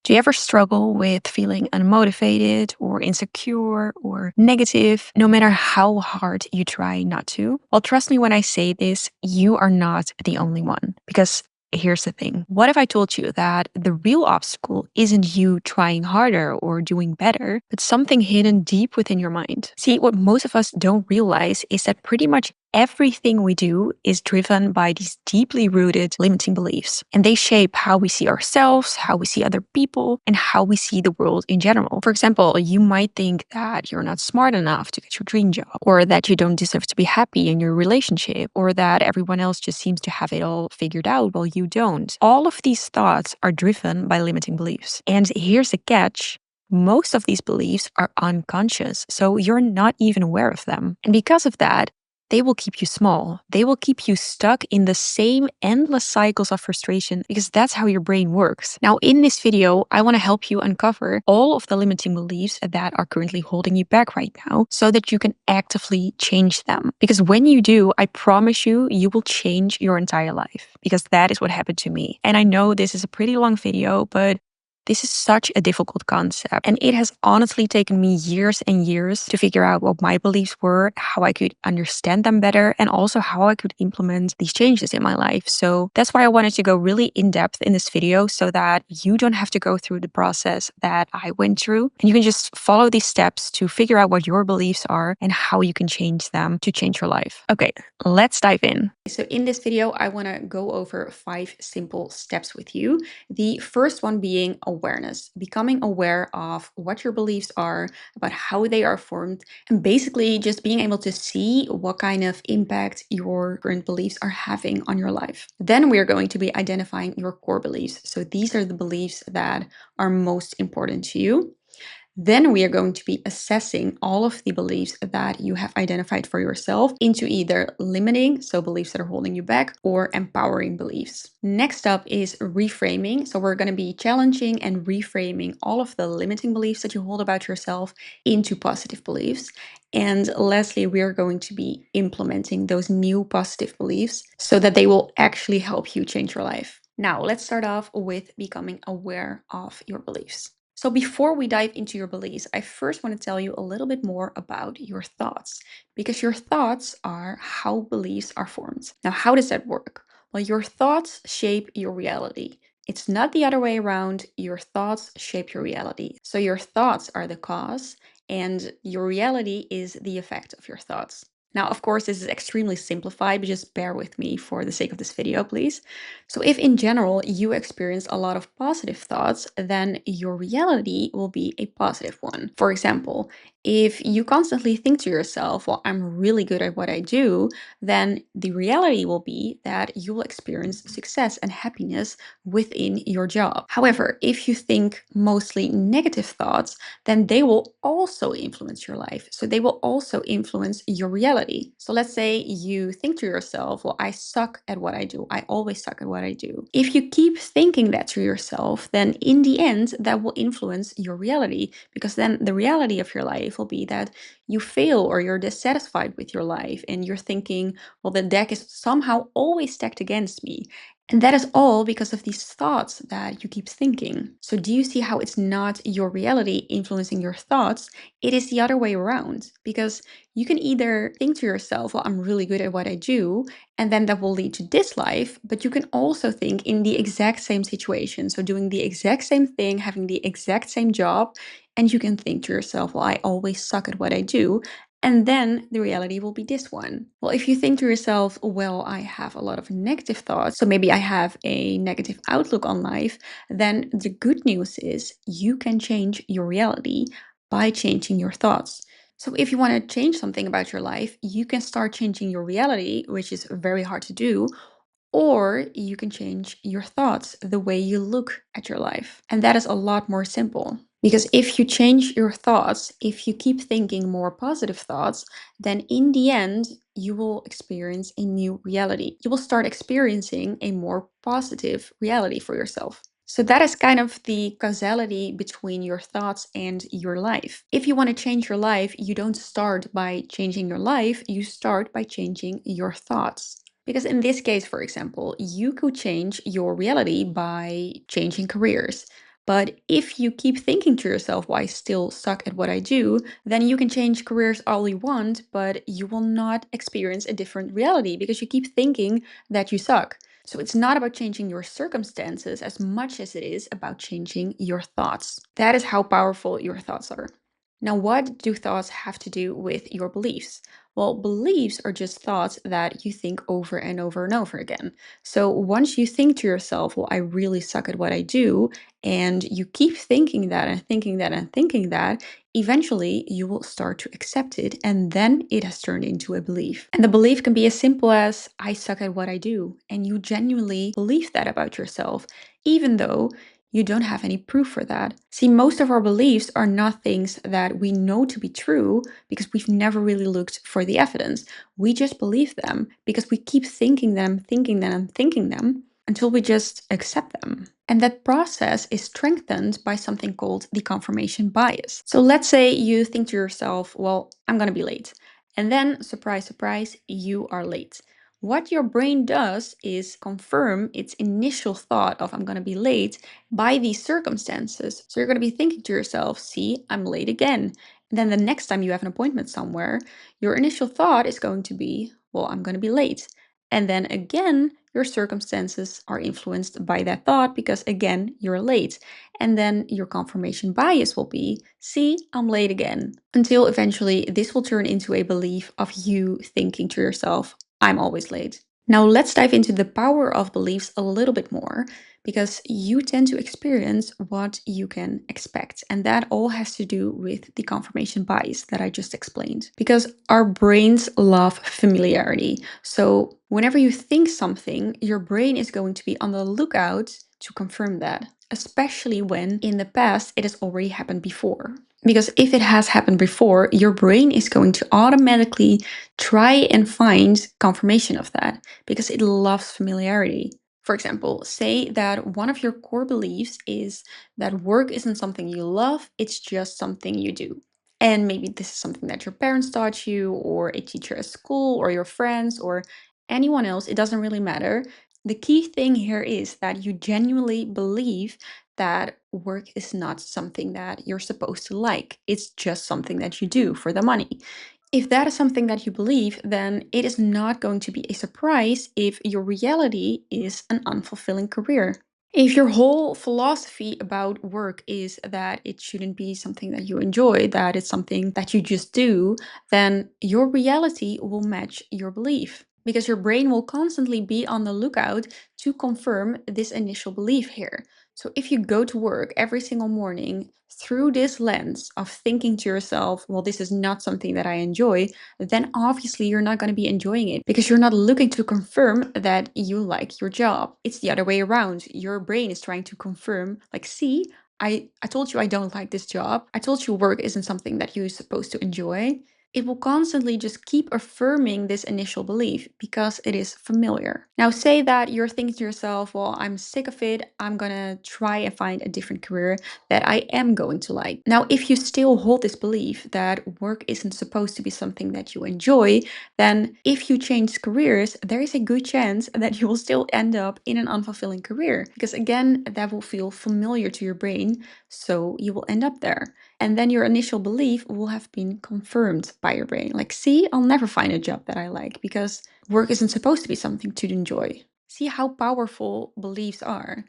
Do you ever struggle with feeling unmotivated or insecure or negative, no matter how hard you try not to? Well, trust me when I say this, you are not the only one. Because here's the thing: what if I told you that the real obstacle isn't you trying harder or doing better, but something hidden deep within your mind? See, what most of us don't realize is that pretty much everything we do is driven by these deeply rooted limiting beliefs, and they shape how we see ourselves, how we see other people, and how we see the world in general. For example, you might think that you're not smart enough to get your dream job, or that you don't deserve to be happy in your relationship, or that everyone else just seems to have it all figured out while you don't. All of these thoughts are driven by limiting beliefs. And here's the catch: most of these beliefs are unconscious, so you're not even aware of them. And because of that, they will keep you small. They will keep you stuck in the same endless cycles of frustration, because that's how your brain works. Now, in this video, I want to help you uncover all of the limiting beliefs that are currently holding you back right now so that you can actively change them. Because when you do, I promise you, you will change your entire life, because that is what happened to me. And I know this is a pretty long video, but this is such a difficult concept, and it has honestly taken me years and years to figure out what my beliefs were, how I could understand them better, and also how I could implement these changes in my life. So that's why I wanted to go really in depth in this video so that you don't have to go through the process that I went through, and you can just follow these steps to figure out what your beliefs are and how you can change them to change your life. Okay, let's dive in. So in this video, I want to go over 5 simple steps with you. The first one being awareness, becoming aware of what your beliefs are, about how they are formed, and basically just being able to see what kind of impact your current beliefs are having on your life. Then we are going to be identifying your core beliefs. So these are the beliefs that are most important to you. Then we are going to be assessing all of the beliefs that you have identified for yourself into either limiting, so beliefs that are holding you back, or empowering beliefs. Next up is reframing. So we're going to be challenging and reframing all of the limiting beliefs that you hold about yourself into positive beliefs. And lastly, we are going to be implementing those new positive beliefs so that they will actually help you change your life. Now, let's start off with becoming aware of your beliefs. So before we dive into your beliefs, I first want to tell you a little bit more about your thoughts, because your thoughts are how beliefs are formed. Now, how does that work? Well, your thoughts shape your reality. It's not the other way around. Your thoughts shape your reality. So your thoughts are the cause, and your reality is the effect of your thoughts. Now, of course, this is extremely simplified, but just bear with me for the sake of this video, please. So if in general you experience a lot of positive thoughts, then your reality will be a positive one. For example, if you constantly think to yourself, well, I'm really good at what I do, then the reality will be that you will experience success and happiness within your job. However, if you think mostly negative thoughts, then they will also influence your life. So they will also influence your reality. So let's say you think to yourself, well, I suck at what I do. I always suck at what I do. If you keep thinking that to yourself, then in the end, that will influence your reality, because then the reality of your life will be that you fail or you're dissatisfied with your life and you're thinking, well, the deck is somehow always stacked against me. And that is all because of these thoughts that you keep thinking. So do you see how it's not your reality influencing your thoughts? It is the other way around, because you can either think to yourself, well, I'm really good at what I do, and then that will lead to this life, but you can also think in the exact same situation. So doing the exact same thing, having the exact same job, and you can think to yourself, well, I always suck at what I do. And then the reality will be this one. Well, if you think to yourself, well, I have a lot of negative thoughts, so maybe I have a negative outlook on life, then the good news is you can change your reality by changing your thoughts. So if you want to change something about your life, you can start changing your reality, which is very hard to do, or you can change your thoughts, the way you look at your life. And that is a lot more simple. Because if you change your thoughts, if you keep thinking more positive thoughts, then in the end, you will experience a new reality. You will start experiencing a more positive reality for yourself. So that is kind of the causality between your thoughts and your life. If you want to change your life, you don't start by changing your life, you start by changing your thoughts. Because in this case, for example, you could change your reality by changing careers, But if you keep thinking to yourself, well, I still suck at what I do, then you can change careers all you want, but you will not experience a different reality because you keep thinking that you suck. So it's not about changing your circumstances as much as it is about changing your thoughts. That is how powerful your thoughts are. Now, what do thoughts have to do with your beliefs? Well, beliefs are just thoughts that you think over and over and over again. So once you think to yourself, well, I really suck at what I do, and you keep thinking that and thinking that and thinking that, eventually you will start to accept it, and then it has turned into a belief. And the belief can be as simple as, I suck at what I do. And you genuinely believe that about yourself, even though you don't have any proof for that. See, most of our beliefs are not things that we know to be true because we've never really looked for the evidence. We just believe them because we keep thinking them, thinking them, and thinking them until we just accept them. And that process is strengthened by something called the confirmation bias. So let's say you think to yourself, well, I'm going to be late. And then, surprise, surprise, you are late. What your brain does is confirm its initial thought of I'm going to be late by these circumstances. So you're going to be thinking to yourself, see, I'm late again. And then the next time you have an appointment somewhere, your initial thought is going to be, well, I'm going to be late. And then again, your circumstances are influenced by that thought because again, you're late. And then your confirmation bias will be, see, I'm late again. Until eventually this will turn into a belief of you thinking to yourself, I'm always late. Now let's dive into the power of beliefs a little bit more because you tend to experience what you can expect. And that all has to do with the confirmation bias that I just explained. Because our brains love familiarity. So whenever you think something, your brain is going to be on the lookout to confirm that, especially when in the past it has already happened before. Because if it has happened before, your brain is going to automatically try and find confirmation of that because it loves familiarity. For example, say that one of your core beliefs is that work isn't something you love, it's just something you do. And maybe this is something that your parents taught you, or a teacher at school, or your friends, or anyone else. It doesn't really matter. The key thing here is that you genuinely believe that work is not something that you're supposed to like. It's just something that you do for the money. If that is something that you believe, then it is not going to be a surprise if your reality is an unfulfilling career. If your whole philosophy about work is that it shouldn't be something that you enjoy, that it's something that you just do, then your reality will match your belief because your brain will constantly be on the lookout to confirm this initial belief here. So if you go to work every single morning through this lens of thinking to yourself, well, this is not something that I enjoy, then obviously you're not going to be enjoying it because you're not looking to confirm that you like your job. It's the other way around. Your brain is trying to confirm, like, see, I told you I don't like this job. I told you work isn't something that you're supposed to enjoy. It will constantly just keep affirming this initial belief because it is familiar. Now, say that you're thinking to yourself, well, I'm sick of it. I'm gonna try and find a different career that I am going to like. Now, if you still hold this belief that work isn't supposed to be something that you enjoy, then if you change careers, there is a good chance that you will still end up in an unfulfilling career because, again, that will feel familiar to your brain. So you will end up there. And then your initial belief will have been confirmed by your brain. Like, see, I'll never find a job that I like because work isn't supposed to be something to enjoy. See how powerful beliefs are.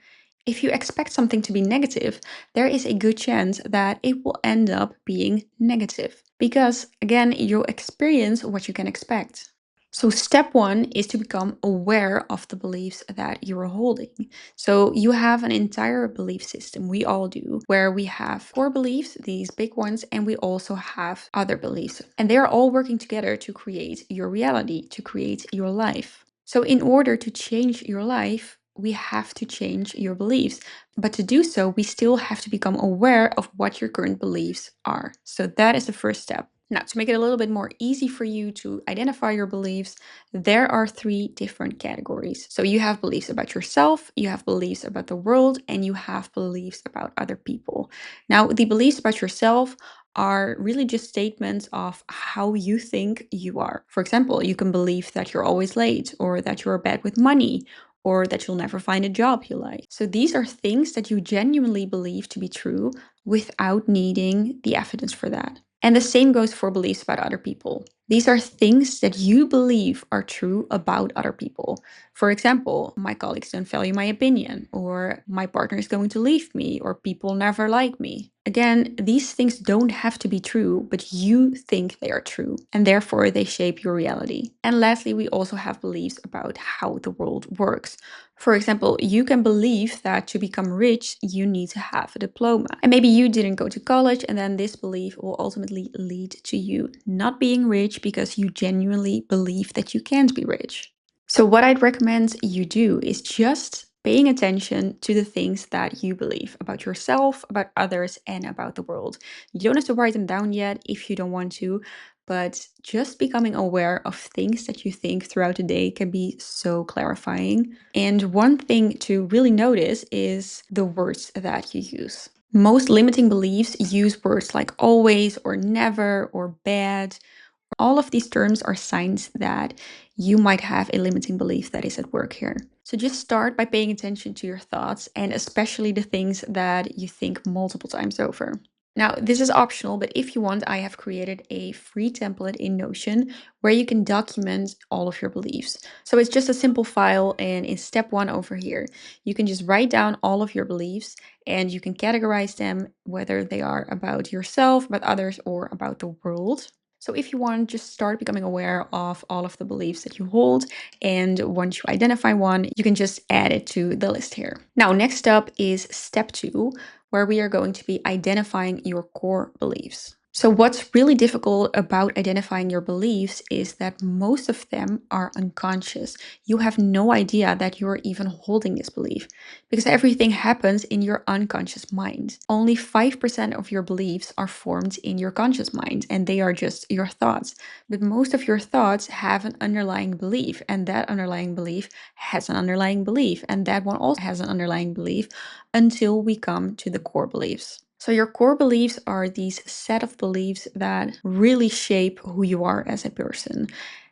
If you expect something to be negative, there is a good chance that it will end up being negative. Because, again, you'll experience what you can expect. So step one is to become aware of the beliefs that you're holding. So you have an entire belief system, we all do, where we have core beliefs, these big ones, and we also have other beliefs. And they're all working together to create your reality, to create your life. So in order to change your life, we have to change your beliefs. But to do so, we still have to become aware of what your current beliefs are. So that is the first step. Now, to make it a little bit more easy for you to identify your beliefs, there are three different categories. So you have beliefs about yourself, you have beliefs about the world, and you have beliefs about other people. Now, the beliefs about yourself are really just statements of how you think you are. For example, you can believe that you're always late, or that you're bad with money, or that you'll never find a job you like. So these are things that you genuinely believe to be true without needing the evidence for that. And the same goes for beliefs about other people. These are things that you believe are true about other people. For example, my colleagues don't value my opinion, or my partner is going to leave me, or people never like me. Again, these things don't have to be true, but you think they are true, and therefore they shape your reality. And lastly, we also have beliefs about how the world works. For example, you can believe that to become rich, you need to have a diploma. And maybe you didn't go to college, and then this belief will ultimately lead to you not being rich because you genuinely believe that you can't be rich. So what I'd recommend you do is just paying attention to the things that you believe about yourself, about others, and about the world. You don't have to write them down yet if you don't want to, but just becoming aware of things that you think throughout the day can be so clarifying. And one thing to really notice is the words that you use. Most limiting beliefs use words like always or never or bad. All of these terms are signs that you might have a limiting belief that is at work here. So just start by paying attention to your thoughts, and especially the things that you think multiple times over. Now, this is optional, but if you want, I have created a free template in Notion where you can document all of your beliefs. So it's just a simple file, and in step 1 over here, you can just write down all of your beliefs and you can categorize them, whether they are about yourself, about others, or about the world. So if you want, just start becoming aware of all of the beliefs that you hold. And once you identify one, you can just add it to the list here. Now, next up is step 2, where we are going to be identifying your core beliefs. So what's really difficult about identifying your beliefs is that most of them are unconscious. You have no idea that you're even holding this belief because everything happens in your unconscious mind. Only 5% of your beliefs are formed in your conscious mind, and they are just your thoughts. But most of your thoughts have an underlying belief, and that underlying belief has an underlying belief, and that one also has an underlying belief until we come to the core beliefs. So your core beliefs are these set of beliefs that really shape who you are as a person.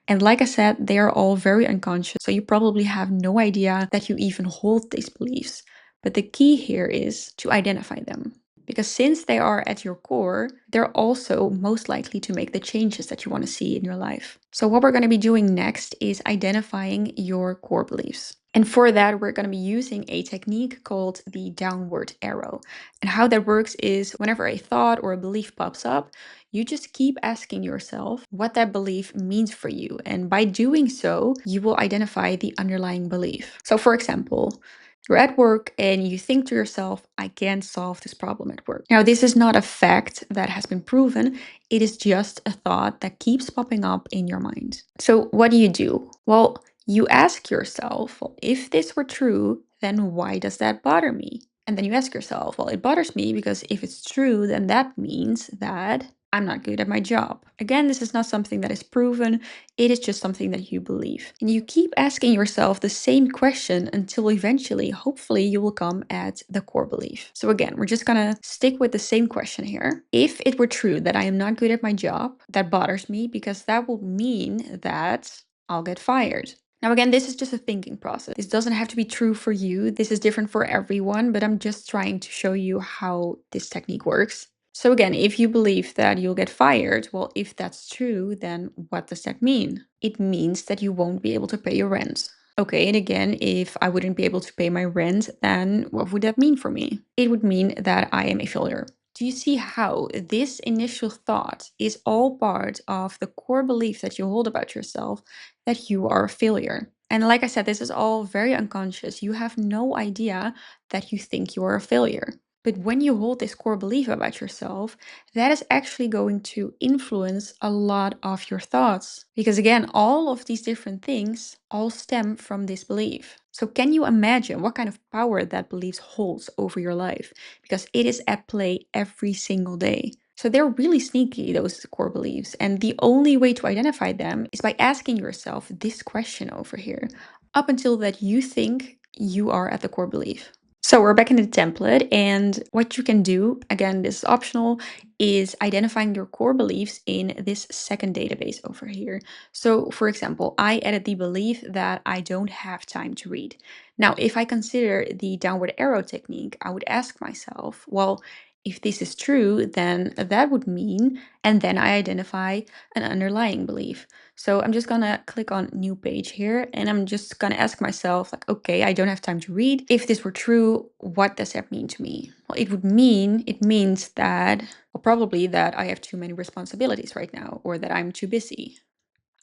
And like I said, they are all very unconscious, so you probably have no idea that you even hold these beliefs. But the key here is to identify them. Because since they are at your core, they're also most likely to make the changes that you want to see in your life. So what we're going to be doing next is identifying your core beliefs. And for that, we're going to be using a technique called the downward arrow. And how that works is whenever a thought or a belief pops up, you just keep asking yourself what that belief means for you. And by doing so, you will identify the underlying belief. So for example, you're at work and you think to yourself, I can't solve this problem at work. Now, this is not a fact that has been proven. It is just a thought that keeps popping up in your mind. So what do? Well, you ask yourself, well, if this were true, then why does that bother me? And then you ask yourself, well, it bothers me because if it's true, then that means that I'm not good at my job. Again, this is not something that is proven. It is just something that you believe. And you keep asking yourself the same question until eventually, hopefully, you will come at the core belief. So again, we're just gonna stick with the same question here. If it were true that I am not good at my job, that bothers me because that will mean that I'll get fired. Now, again, this is just a thinking process. This doesn't have to be true for you. This is different for everyone, but I'm just trying to show you how this technique works. So again, if you believe that you'll get fired, well, if that's true, then what does that mean? It means that you won't be able to pay your rent. Okay, and again, if I wouldn't be able to pay my rent, then what would that mean for me? It would mean that I am a failure. Do you see how this initial thought is all part of the core belief that you hold about yourself that you are a failure? And like I said, this is all very unconscious. You have no idea that you think you are a failure. But when you hold this core belief about yourself, that is actually going to influence a lot of your thoughts. Because again, all of these different things all stem from this belief. So can you imagine what kind of power that belief holds over your life? Because it is at play every single day. So they're really sneaky, those core beliefs. And the only way to identify them is by asking yourself this question over here, up until that you think you are at the core belief. So we're back in the template, and what you can do, again, this is optional, is identifying your core beliefs in this second database over here. So, for example, I added the belief that I don't have time to read. Now, if I consider the downward arrow technique, I would ask myself, well, if this is true, then that would mean, and then I identify an underlying belief. So I'm just gonna click on new page here, and I'm just gonna ask myself, like, okay, I don't have time to read. If this were true, what does that mean to me? Well, it means that, well, probably that I have too many responsibilities right now, or that I'm too busy.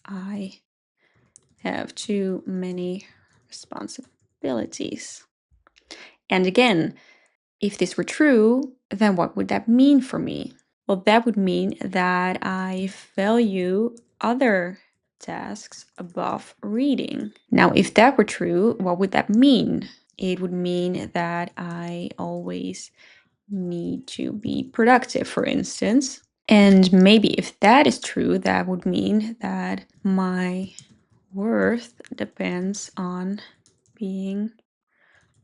I have too many responsibilities. And again, if this were true, then what would that mean for me? Well, that would mean that I value other tasks above reading. Now, if that were true, what would that mean? It would mean that I always need to be productive, for instance. And maybe if that is true, that would mean that my worth depends on being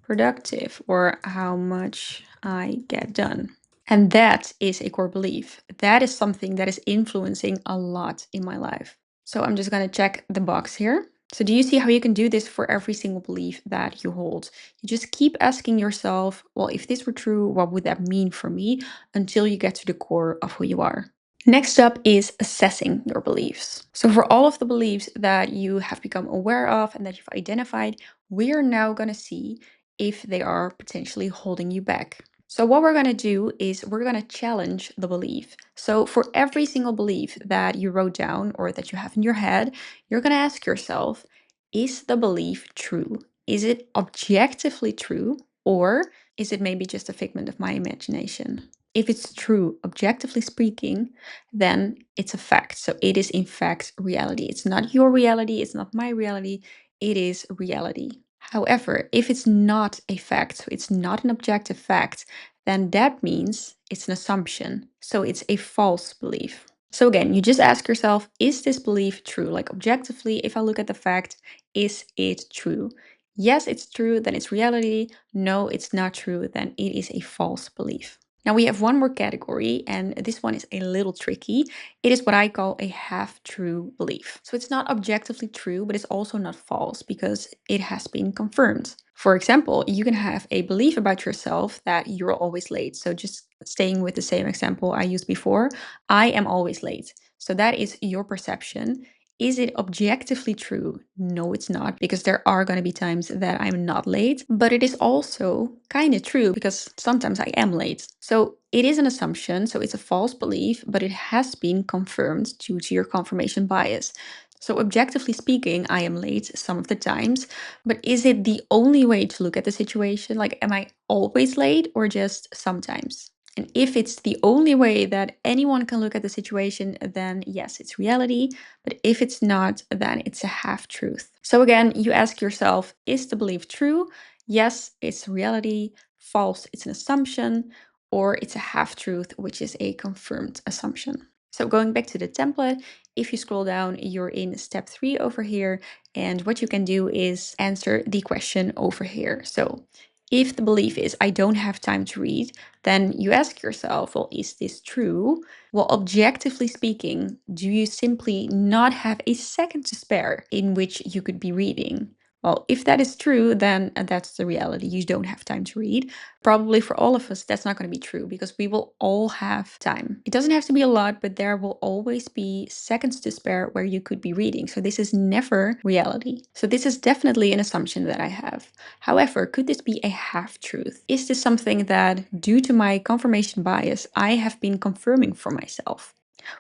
productive or how much I get done. And that is a core belief. That is something that is influencing a lot in my life. So I'm just going to check the box here. So do you see how you can do this for every single belief that you hold? You just keep asking yourself, well, if this were true, what would that mean for me, until you get to the core of who you are? Next up is assessing your beliefs. So for all of the beliefs that you have become aware of and that you've identified, we are now going to see if they are potentially holding you back. So what we're going to do is we're going to challenge the belief. So for every single belief that you wrote down or that you have in your head, you're going to ask yourself, is the belief true? Is it objectively true, or is it maybe just a figment of my imagination? If it's true, objectively speaking, then it's a fact. So it is in fact reality. It's not your reality, it's not my reality, it is reality. However, if it's not a fact, so it's not an objective fact, then that means it's an assumption. So it's a false belief. So again, you just ask yourself, is this belief true? Like objectively, if I look at the fact, is it true? Yes, it's true, then it's reality. No, it's not true, then it is a false belief. Now we have one more category, and this one is a little tricky. It is what I call a half-true belief. So it's not objectively true, but it's also not false because it has been confirmed. For example, you can have a belief about yourself that you're always late. So just staying with the same example I used before, I am always late. So that is your perception. Is it objectively true? No, it's not, because there are going to be times that I'm not late, but it is also kind of true because sometimes I am late. So it is an assumption, so it's a false belief, but it has been confirmed due to your confirmation bias. So objectively speaking, I am late some of the times, but is it the only way to look at the situation? Like, am I always late or just sometimes? And if it's the only way that anyone can look at the situation, then yes, it's reality. But if it's not, then it's a half truth. So again, you ask yourself, is the belief true? Yes, it's reality. False, it's an assumption. Or it's a half truth, which is a confirmed assumption. So going back to the template, if you scroll down, you're in step 3 over here. And what you can do is answer the question over here. So if the belief is I don't have time to read, then you ask yourself, well, is this true? Well, objectively speaking, do you simply not have a second to spare in which you could be reading? Well, if that is true, then that's the reality. You don't have time to read. Probably for all of us, that's not going to be true because we will all have time. It doesn't have to be a lot, but there will always be seconds to spare where you could be reading. So this is never reality. So this is definitely an assumption that I have. However, could this be a half truth? Is this something that, due to my confirmation bias, I have been confirming for myself?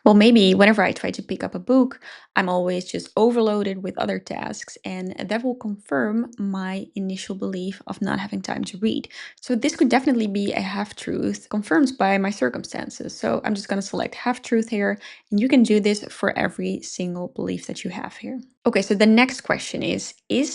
Well, maybe whenever I try to pick up a book, I'm always just overloaded with other tasks, and that will confirm my initial belief of not having time to read. So this could definitely be a half truth confirmed by my circumstances. So I'm just going to select half truth here, and you can do this for every single belief that you have here. Okay, so the next question is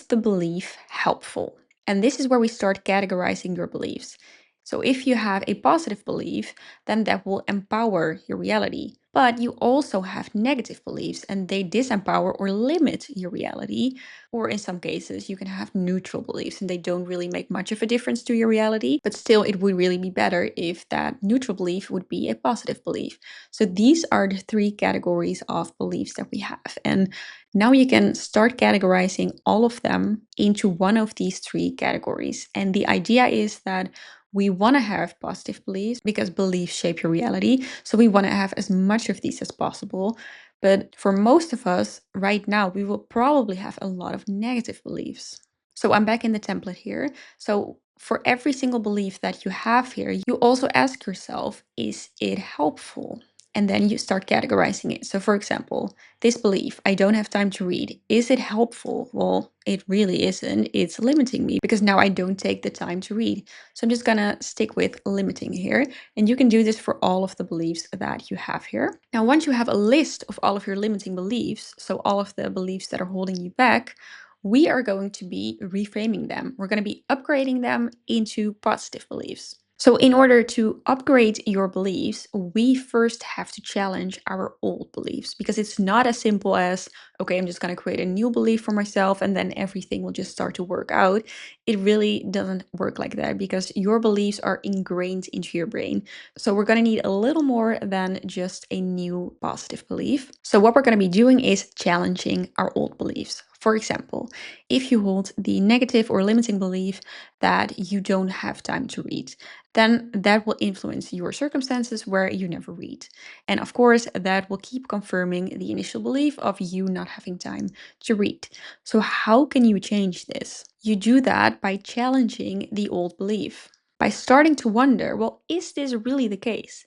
the belief helpful? And this is where we start categorizing your beliefs. So if you have a positive belief, then that will empower your reality. But you also have negative beliefs and they disempower or limit your reality. Or in some cases, you can have neutral beliefs and they don't really make much of a difference to your reality. But still, it would really be better if that neutral belief would be a positive belief. So these are the three categories of beliefs that we have. And now you can start categorizing all of them into one of these three categories. And the idea is that we want to have positive beliefs because beliefs shape your reality. So we want to have as much of these as possible. But for most of us right now, we will probably have a lot of negative beliefs. So I'm back in the template here. So for every single belief that you have here, you also ask yourself, is it helpful? And then you start categorizing it. So for example, this belief, I don't have time to read, is it helpful? Well, it really isn't. It's limiting me because now I don't take the time to read. So I'm just gonna stick with limiting here. And you can do this for all of the beliefs that you have here. Now, once you have a list of all of your limiting beliefs, so all of the beliefs that are holding you back, we are going to be reframing them. We're going to be upgrading them into positive beliefs. So in order to upgrade your beliefs, we first have to challenge our old beliefs because it's not as simple as, okay, I'm just going to create a new belief for myself and then everything will just start to work out. It really doesn't work like that because your beliefs are ingrained into your brain. So we're going to need a little more than just a new positive belief. So what we're going to be doing is challenging our old beliefs. For example, if you hold the negative or limiting belief that you don't have time to read, then that will influence your circumstances where you never read. And of course, that will keep confirming the initial belief of you not having time to read. So how can you change this? You do that by challenging the old belief, by starting to wonder, well, is this really the case?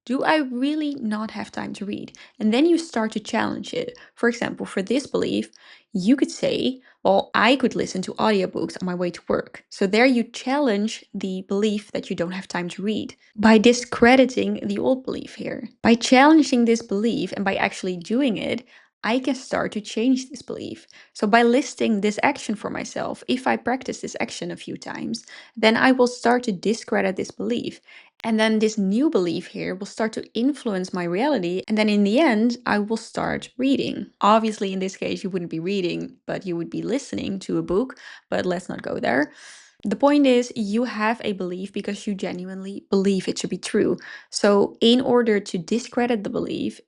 Do I really not have time to read? And then you start to challenge it. For example, for this belief, you could say, well, I could listen to audiobooks on my way to work. So there you challenge the belief that you don't have time to read by discrediting the old belief here. By challenging this belief and by actually doing it, I can start to change this belief. So by listing this action for myself, if I practice this action a few times, then I will start to discredit this belief. And then this new belief here will start to influence my reality. And then in the end, I will start reading. Obviously, in this case, you wouldn't be reading, but you would be listening to a book. But let's not go there. The point is, you have a belief because you genuinely believe it to be true. So, in order to discredit the belief,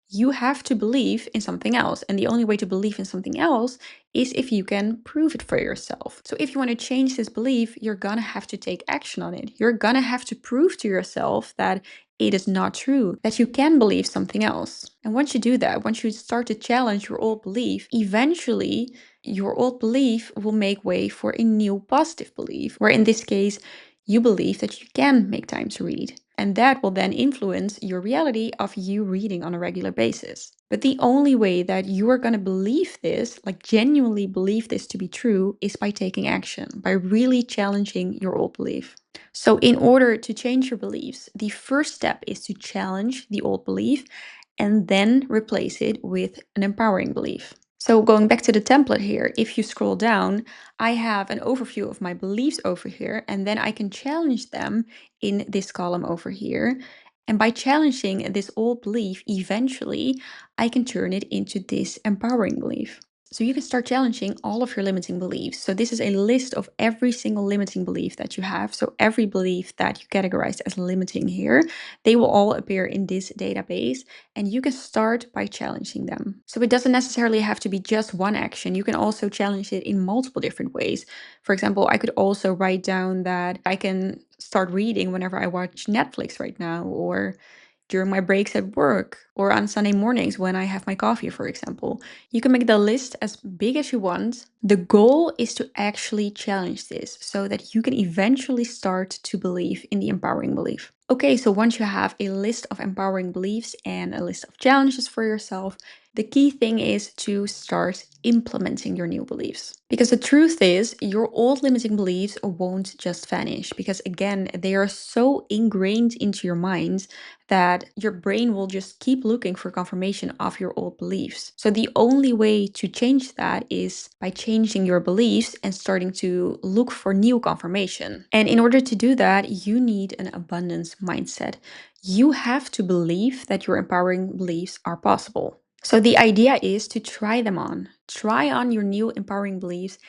you have to believe in something else. And the only way to believe in something else is if you can prove it for yourself. So if you want to change this belief, you're gonna have to take action on it. You're gonna have to prove to yourself that it is not true, that you can believe something else. And once you do that, once you start to challenge your old belief, eventually your old belief will make way for a new positive belief, where in this case, you believe that you can make time to read. And that will then influence your reality of you reading on a regular basis. But the only way that you are going to believe this, like genuinely believe this to be true, is by taking action, by really challenging your old belief. So, in order to change your beliefs, the first step is to challenge the old belief and then replace it with an empowering belief. So going back to the template here, if you scroll down, I have an overview of my beliefs over here, and then I can challenge them in this column over here. And by challenging this old belief, eventually I can turn it into this empowering belief. So you can start challenging all of your limiting beliefs. So this is a list of every single limiting belief that you have. So every belief that you categorized as limiting here, they will all appear in this database and you can start by challenging them. So it doesn't necessarily have to be just one action. You can also challenge it in multiple different ways. For example, I could also write down that I can start reading whenever I watch Netflix right now, or during my breaks at work, or on Sunday mornings when I have my coffee, for example. You can make the list as big as you want. The goal is to actually challenge this so that you can eventually start to believe in the empowering belief. Okay, so once you have a list of empowering beliefs and a list of challenges for yourself, The key thing is to start implementing your new beliefs. Because the truth is, your old limiting beliefs won't just vanish. Because again, they are so ingrained into your mind that your brain will just keep looking for confirmation of your old beliefs. So the only way to change that is by changing your beliefs and starting to look for new confirmation. And in order to do that, you need an abundance mindset. You have to believe that your empowering beliefs are possible. So the idea is to try them on. Try on your new empowering beliefs,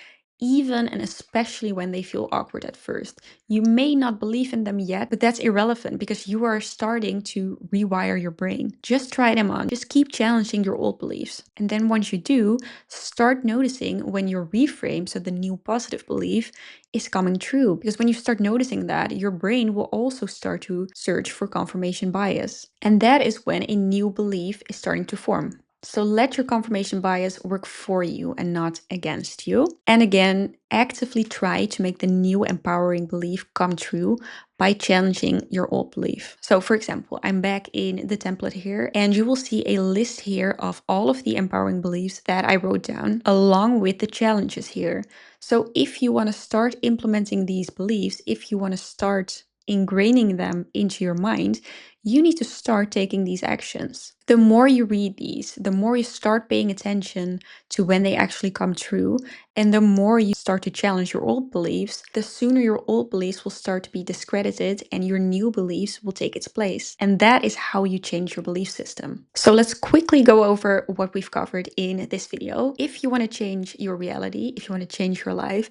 even and especially when they feel awkward at first. You may not believe in them yet, but that's irrelevant because you are starting to rewire your brain. Just try them on. Just keep challenging your old beliefs. And then once you do, start noticing when your reframe, so the new positive belief, is coming true. Because when you start noticing that, your brain will also start to search for confirmation bias. And that is when a new belief is starting to form. So let your confirmation bias work for you and not against you. And again, actively try to make the new empowering belief come true by challenging your old belief. So for example, I'm back in the template here and you will see a list here of all of the empowering beliefs that I wrote down along with the challenges here. So if you want to start implementing these beliefs, if you want to start ingraining them into your mind, you need to start taking these actions. The more you read these, the more you start paying attention to when they actually come true, and the more you start to challenge your old beliefs, the sooner your old beliefs will start to be discredited and your new beliefs will take its place. And that is how you change your belief system. So let's quickly go over what we've covered in this video. If you want to change your reality, if you want to change your life,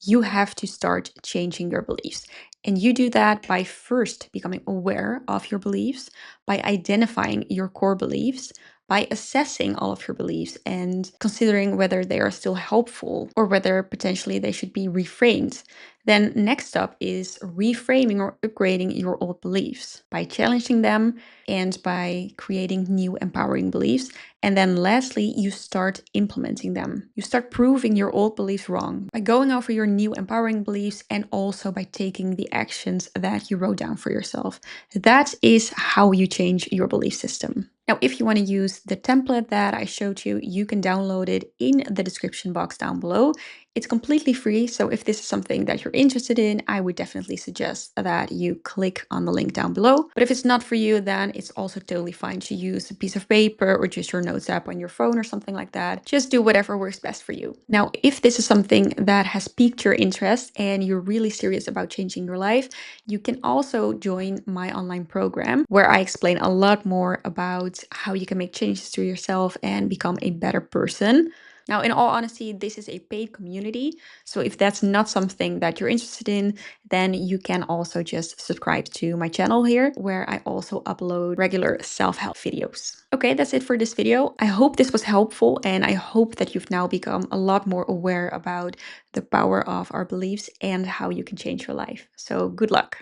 you have to start changing your beliefs. And you do that by first becoming aware of your beliefs, by identifying your core beliefs, by assessing all of your beliefs and considering whether they are still helpful or whether potentially they should be reframed. Then next up is reframing or upgrading your old beliefs by challenging them and by creating new empowering beliefs. And then lastly, you start implementing them. You start proving your old beliefs wrong by going over your new empowering beliefs and also by taking the actions that you wrote down for yourself. That is how you change your belief system. Now, if you want to use the template that I showed you, you can download it in the description box down below. It's completely free, so if this is something that you're interested in, I would definitely suggest that you click on the link down below. But if it's not for you, then it's also totally fine to use a piece of paper or just your notes app on your phone or something like that. Just do whatever works best for you. Now, if this is something that has piqued your interest and you're really serious about changing your life, you can also join my online program where I explain a lot more about how you can make changes to yourself and become a better person. Now, in all honesty, this is a paid community. So if that's not something that you're interested in, then you can also just subscribe to my channel here, where I also upload regular self-help videos. Okay, that's it for this video. I hope this was helpful, and I hope that you've now become a lot more aware about the power of our beliefs and how you can change your life. So good luck.